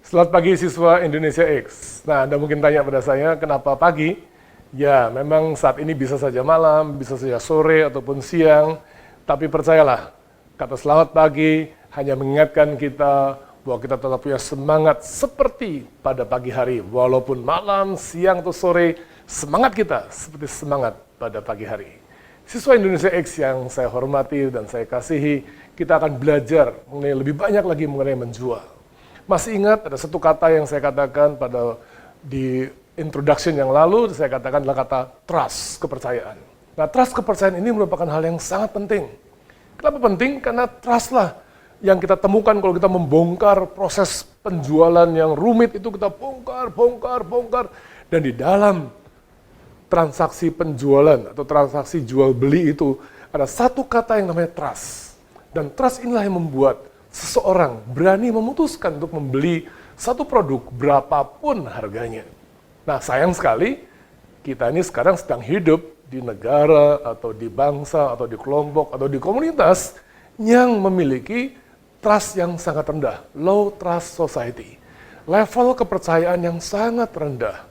Selamat pagi siswa Indonesia X. Nah, Anda mungkin tanya pada saya, kenapa pagi? Ya, memang saat ini bisa saja malam, bisa saja sore ataupun siang. Tapi percayalah, kata selamat pagi hanya mengingatkan kita bahwa kita tetap punya semangat seperti pada pagi hari. Walaupun malam, siang, atau sore, semangat kita seperti semangat pada pagi hari. Siswa Indonesia X yang saya hormati dan saya kasihi, kita akan belajar mengenai lebih banyak lagi mengenai menjual. Masih ingat ada satu kata yang saya katakan di introduction yang lalu, saya katakan adalah kata trust, kepercayaan. Nah, trust kepercayaan ini merupakan hal yang sangat penting. Kenapa penting? Karena trust lah yang kita temukan kalau kita membongkar proses penjualan yang rumit itu kita bongkar. Dan di dalam transaksi penjualan atau transaksi jual beli itu ada satu kata yang namanya trust. Dan trust inilah yang membuat seseorang berani memutuskan untuk membeli satu produk berapapun harganya. Nah, sayang sekali kita ini sekarang sedang hidup di negara atau di bangsa atau di kelompok atau di komunitas yang memiliki trust yang sangat rendah, low trust society. Level kepercayaan yang sangat rendah.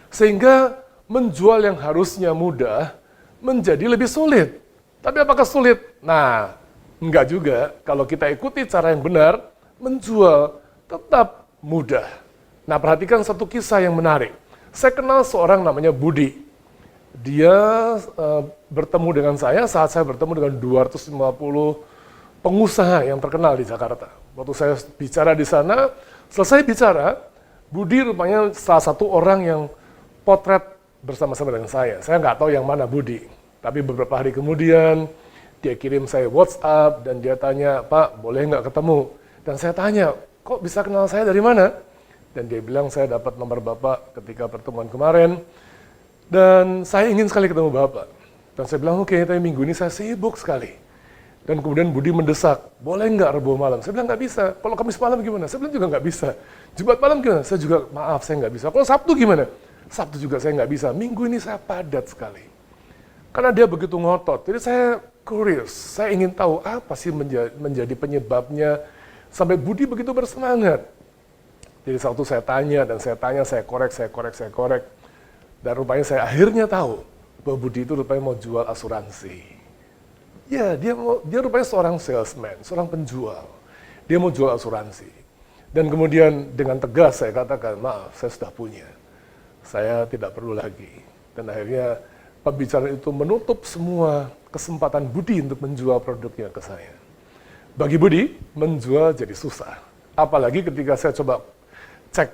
Sehingga menjual yang harusnya mudah menjadi lebih sulit. Tapi apakah sulit? Nah, enggak juga, kalau kita ikuti cara yang benar, menjual tetap mudah. Nah, perhatikan satu kisah yang menarik. Saya kenal seorang namanya Budi. Dia bertemu dengan saya saat saya bertemu dengan 250 pengusaha yang terkenal di Jakarta. Waktu saya bicara di sana, selesai bicara, Budi rupanya salah satu orang yang potret bersama-sama dengan saya. Saya nggak tahu yang mana Budi. Tapi beberapa hari kemudian, dia kirim saya WhatsApp dan dia tanya, Pak, boleh nggak ketemu? Dan saya tanya, kok bisa kenal saya dari mana? Dan dia bilang, saya dapat nomor Bapak ketika pertemuan kemarin, dan saya ingin sekali ketemu Bapak. Dan saya bilang, oke, tapi minggu ini saya sibuk sekali. Dan kemudian Budi mendesak, boleh nggak Rabu malam? Saya bilang, nggak bisa. Kalau Kamis malam gimana? Saya bilang juga nggak bisa. Jumat malam gimana? Saya juga, maaf, saya nggak bisa. Kalau Sabtu gimana? Sabtu juga saya nggak bisa. Minggu ini saya padat sekali. Karena dia begitu ngotot. Jadi saya curious, saya ingin tahu apa sih menjadi penyebabnya sampai Budi begitu bersemangat. Jadi waktu saya tanya, saya korek. Dan rupanya saya akhirnya tahu bahwa Budi itu rupanya mau jual asuransi. Ya, dia rupanya seorang salesman, seorang penjual. Dia mau jual asuransi. Dan kemudian dengan tegas saya katakan, maaf, saya sudah punya. Saya tidak perlu lagi. Dan akhirnya pembicaraan itu menutup semua kesempatan Budi untuk menjual produknya ke saya. Bagi Budi, menjual jadi susah. Apalagi ketika saya coba cek,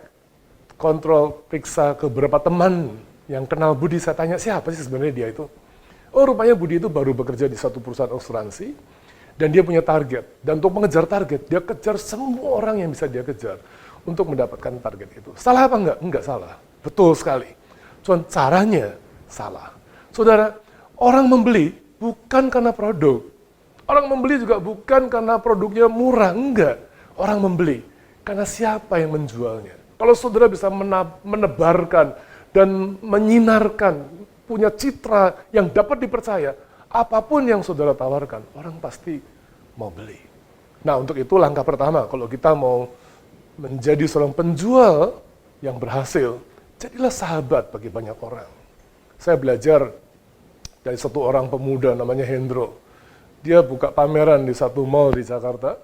kontrol, periksa ke beberapa teman yang kenal Budi, saya tanya siapa sih sebenarnya dia itu. Oh, rupanya Budi itu baru bekerja di satu perusahaan asuransi, dan dia punya target. Dan untuk mengejar target, dia kejar semua orang yang bisa dia kejar untuk mendapatkan target itu. Salah apa enggak? Enggak salah. Betul sekali. Cuma caranya salah. Saudara, orang membeli bukan karena produk. Orang membeli juga bukan karena produknya murah, enggak. Orang membeli karena siapa yang menjualnya. Kalau saudara bisa menebarkan dan menyinarkan, punya citra yang dapat dipercaya, apapun yang saudara tawarkan, orang pasti mau beli. Nah, untuk itu langkah pertama, kalau kita mau menjadi seorang penjual yang berhasil, jadilah sahabat bagi banyak orang. Saya belajar dari satu orang pemuda namanya Hendro. Dia buka pameran di satu mall di Jakarta.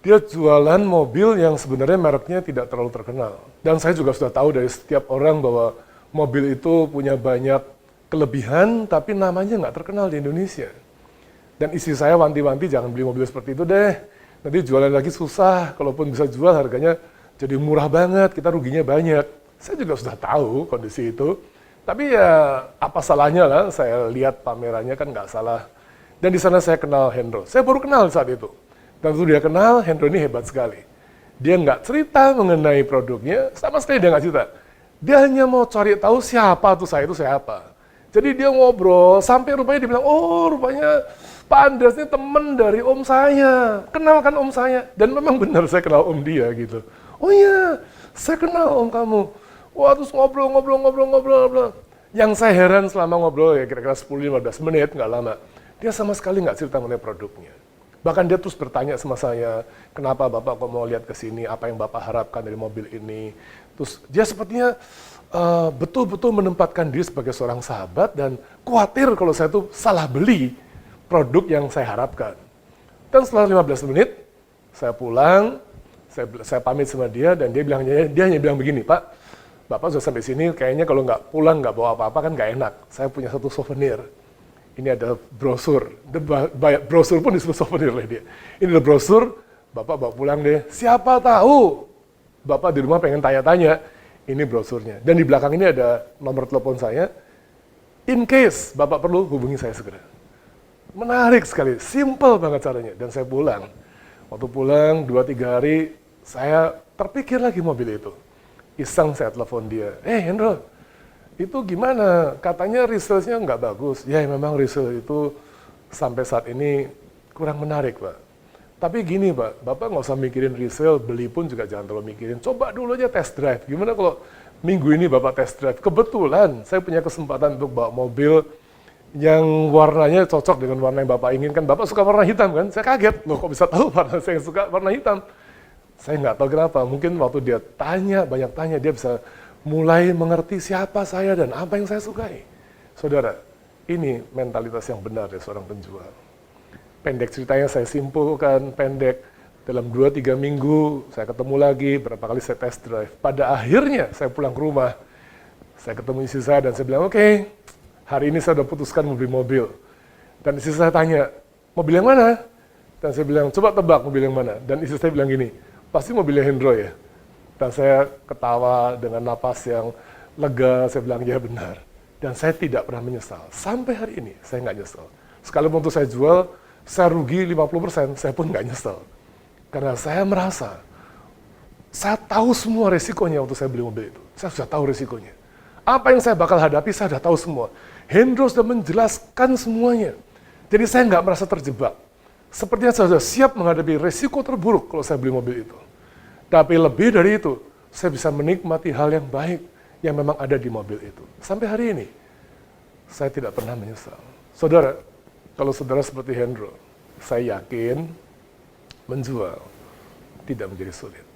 Dia jualan mobil yang sebenarnya mereknya tidak terlalu terkenal. Dan saya juga sudah tahu dari setiap orang bahwa mobil itu punya banyak kelebihan, tapi namanya nggak terkenal di Indonesia. Dan istri saya wanti-wanti, jangan beli mobil seperti itu deh. Nanti jualan lagi susah, kalaupun bisa jual harganya jadi murah banget, kita ruginya banyak. Saya juga sudah tahu kondisi itu. Tapi ya apa salahnya lah, saya lihat pamerannya kan nggak salah. Dan di sana saya kenal Hendro. Saya baru kenal saat itu. Dan waktu dia kenal, Hendro ini hebat sekali. Dia nggak cerita mengenai produknya, sama sekali dia nggak cerita. Dia hanya mau cari tahu siapa tuh saya itu siapa. Jadi dia ngobrol, sampai rupanya dia bilang, oh rupanya Pak Andreas ini teman dari om saya. Kenalkan om saya. Dan memang benar saya kenal om dia gitu. Oh iya, saya kenal om kamu. Wah, terus ngobrol. Yang saya heran selama ngobrol ya kira-kira 10-15 menit, nggak lama. Dia sama sekali nggak cerita mengenai produknya. Bahkan dia terus bertanya sama saya, kenapa Bapak kok mau lihat ke sini, apa yang Bapak harapkan dari mobil ini. Terus dia sepertinya betul-betul menempatkan diri sebagai seorang sahabat dan khawatir kalau saya tuh salah beli produk yang saya harapkan. Dan setelah 15 menit, saya pulang, saya pamit sama dia dan dia hanya bilang begini, Pak, Bapak sudah sampai sini, kayaknya kalau nggak pulang nggak bawa apa-apa kan nggak enak. Saya punya satu souvenir. Ini ada brosur, brosur pun disebut souvenir oleh dia. Ini ada brosur, Bapak bawa pulang deh. Siapa tahu Bapak di rumah pengen tanya-tanya, ini brosurnya. Dan di belakang ini ada nomor telepon saya. In case Bapak perlu, hubungi saya segera. Menarik sekali, simple banget caranya. Dan saya pulang. Waktu pulang 2-3 hari, saya terpikir lagi mobil itu. Iseng saya telepon dia, Hendro, itu gimana? Katanya resale-nya nggak bagus. Ya memang resale itu sampai saat ini kurang menarik, Pak. Tapi gini, Pak, Bapak nggak usah mikirin resale, beli pun juga jangan terlalu mikirin. Coba dulu aja test drive. Gimana kalau minggu ini Bapak test drive? Kebetulan saya punya kesempatan untuk bawa mobil yang warnanya cocok dengan warna yang Bapak inginkan. Bapak suka warna hitam kan? Saya kaget, loh kok bisa tahu warna saya yang suka warna hitam? Saya nggak tahu kenapa, mungkin waktu dia tanya, banyak tanya, dia bisa mulai mengerti siapa saya dan apa yang saya sukai. Saudara, ini mentalitas yang benar dari seorang penjual. Pendek ceritanya saya simpulkan, pendek. Dalam 2-3 minggu saya ketemu lagi, berapa kali saya test drive. Pada akhirnya saya pulang ke rumah, saya ketemu istri saya dan saya bilang, oke, hari ini saya udah putuskan mau beli mobil. Dan istri saya tanya, mobil yang mana? Dan saya bilang, coba tebak mobil yang mana? Dan istri saya bilang gini, pasti mobilnya Hendro ya? Dan saya ketawa dengan napas yang lega, saya bilang, ya benar. Dan saya tidak pernah menyesal. Sampai hari ini, saya nggak nyesal. Sekalipun untuk saya jual, saya rugi 50%, saya pun nggak nyesal. Karena saya merasa, saya tahu semua resikonya waktu saya beli mobil itu. Saya sudah tahu resikonya. Apa yang saya bakal hadapi, saya sudah tahu semua. Hendro sudah menjelaskan semuanya. Jadi saya nggak merasa terjebak. Sepertinya saya sudah siap menghadapi resiko terburuk kalau saya beli mobil itu. Tapi lebih dari itu, saya bisa menikmati hal yang baik yang memang ada di mobil itu. Sampai hari ini, saya tidak pernah menyesal. Saudara, kalau saudara seperti Hendro, saya yakin menjual tidak menjadi sulit.